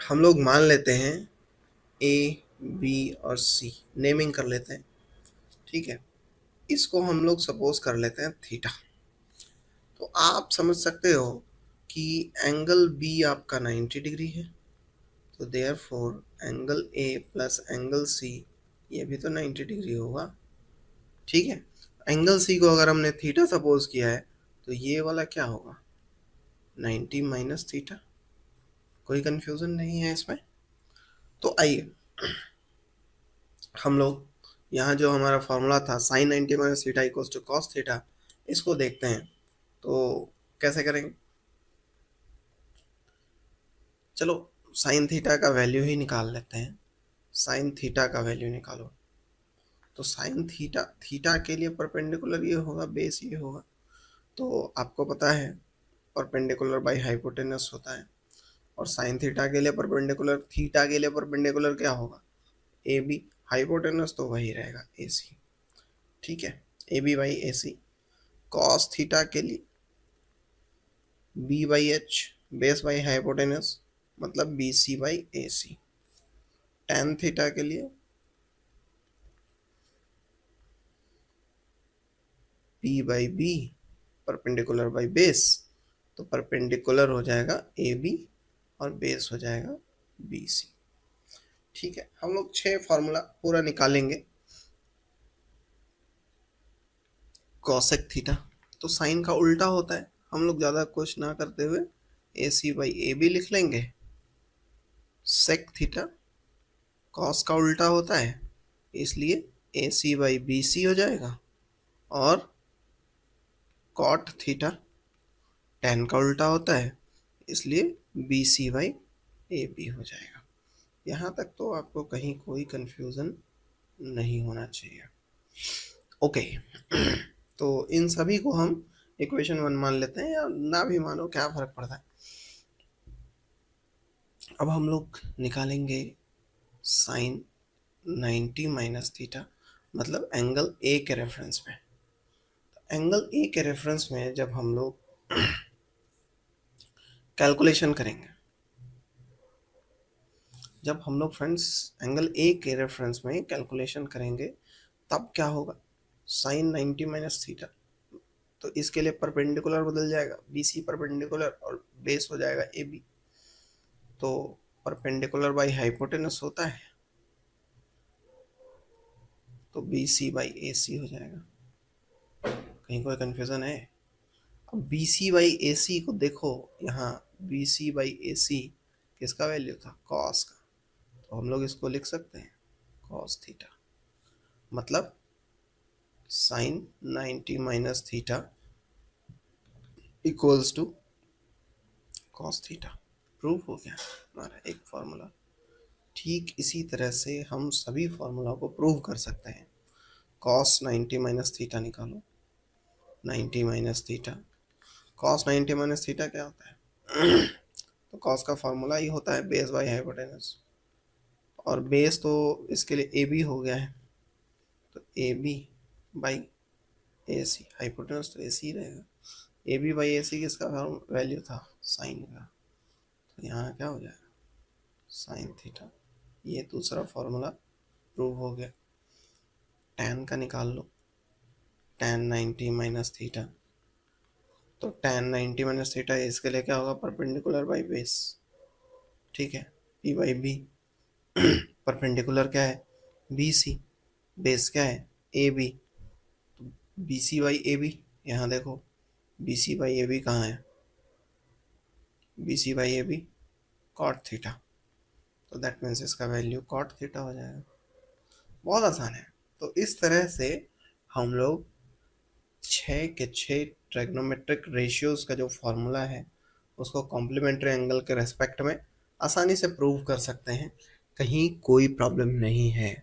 हम लोग मान लेते हैं ए बी और सी, नेमिंग कर लेते हैं, ठीक है। इसको हम लोग सपोज कर लेते हैं थीटा। तो आप समझ सकते हो कि एंगल बी आपका 90 डिग्री है, तो therefore angle A plus angle C ये भी तो 90 डिग्री होगा, ठीक है। एंगल सी को अगर हमने थीटा सपोज किया है तो ये वाला क्या होगा, 90 माइनस थीटा। कोई कंफ्यूजन नहीं है इसमें। तो आइए हम लोग यहाँ जो हमारा फॉर्मूला था sine 90 minus theta equals to cos theta, इसको देखते हैं तो कैसे करेंगे। चलो साइन थीटा का वैल्यू ही निकाल लेते हैं। साइन थीटा का वैल्यू निकालो, तो साइन थीटा, थीटा के लिए परपेंडिकुलर ये होगा, बेस ये होगा। तो आपको पता है परपेंडिकुलर बाय हाइपोटेनस होता है, और साइन थीटा के लिए परपेंडिकुलर, थीटा के लिए परपेंडिकुलर क्या होगा, ए बी। हाइपोटेनस तो वही रहेगा ए सी, ठीक है, A B by A C. Cos theta के लिए B by H, base by hypotenuse, मतलब B C by A C. Tan theta के लिए P by B, perpendicular by base, तो परपेंडिकुलर हो जाएगा ए बी और बेस हो जाएगा बी सी, ठीक है। हम लोग 6 फार्मूला पूरा निकालेंगे। कॉसेक थीटा तो साइन का उल्टा होता है, हम लोग ज़्यादा कुछ ना करते हुए ए सी बाई ए बी लिख लेंगे। सेक थीटा कॉस का उल्टा होता है, इसलिए ए सी बाई बी सी हो जाएगा। और कॉट थीटा टेन का उल्टा होता है, इसलिए B C by A B हो जाएगा। यहाँ तक तो आपको कहीं कोई कंफ्यूजन नहीं होना चाहिए, ओके। तो इन सभी को हम इक्वेशन 1 मान लेते हैं, या ना भी मानो क्या फर्क पड़ता है। अब हम लोग निकालेंगे साइन 90 माइनस थीटा, मतलब एंगल ए के रेफरेंस में। तो एंगल ए के रेफरेंस में जब हम लोग कैलकुलेशन करेंगे, जब हम लोग फ्रेंड्स एंगल ए के रेफरेंस में कैलकुलेशन करेंगे, तब क्या होगा, साइन 90 माइनस थीटा, तो इसके लिए परपेंडिकुलर बदल जाएगा, बी सी परपेंडिकुलर और बेस हो जाएगा ए बी। तो परपेंडिकुलर बाई हाइपोटेनस होता है, तो बी सी बाई ए सी हो जाएगा। कहीं कोई कंफ्यूजन है? अब बी सी बाई ए सी को देखो, यहाँ बी सी बाई ए सी किसका वैल्यू था, कॉस का, तो हम लोग इसको लिख सकते हैं कॉस थीटा, मतलब sine 90 minus theta equals to cos theta. Prove हो गया हमारा एक फॉर्मूला। ठीक इसी तरह से हम सभी फॉर्मूला को प्रूव कर सकते हैं। कॉस 90 माइनस थीटा निकालो, 90 minus theta, cos 90 minus theta क्या होता है तो कॉस का फॉर्मूला ही होता है बेस बाई हाइपोटेनस, और बेस तो इसके लिए ए बी हो गया है, तो A B by A C, hypotenuse तो ए सी रहेगा। ए बी बाई ए सी किसका वैल्यू था, साइन का, तो यहाँ क्या हो जाएगा साइन थीटा। ये दूसरा फॉर्मूला प्रूव हो गया। टैन का निकाल लो, टैन 90 माइनस थीटा, तो टैन 90 माइनस थीटा इसके लिए क्या होगा, परपेंडिकुलर बाई बेस, ठीक है, पी बाई बी। परपेंडिकुलर क्या है, बी सी, बेस क्या है, ए बी, तो B C by A B, यहाँ देखो B C by A B कहाँ है, B C by A B cot theta, तो दैट मीन्स इसका वैल्यू कॉट थीटा हो जाएगा। बहुत आसान है। तो इस तरह से हम लोग 6 के 6 ट्रिग्नोमेट्रिक रेशियोज का जो फॉर्मूला है उसको कॉम्प्लीमेंट्री एंगल के रेस्पेक्ट में आसानी से प्रूव कर सकते हैं, कहीं कोई प्रॉब्लम नहीं है।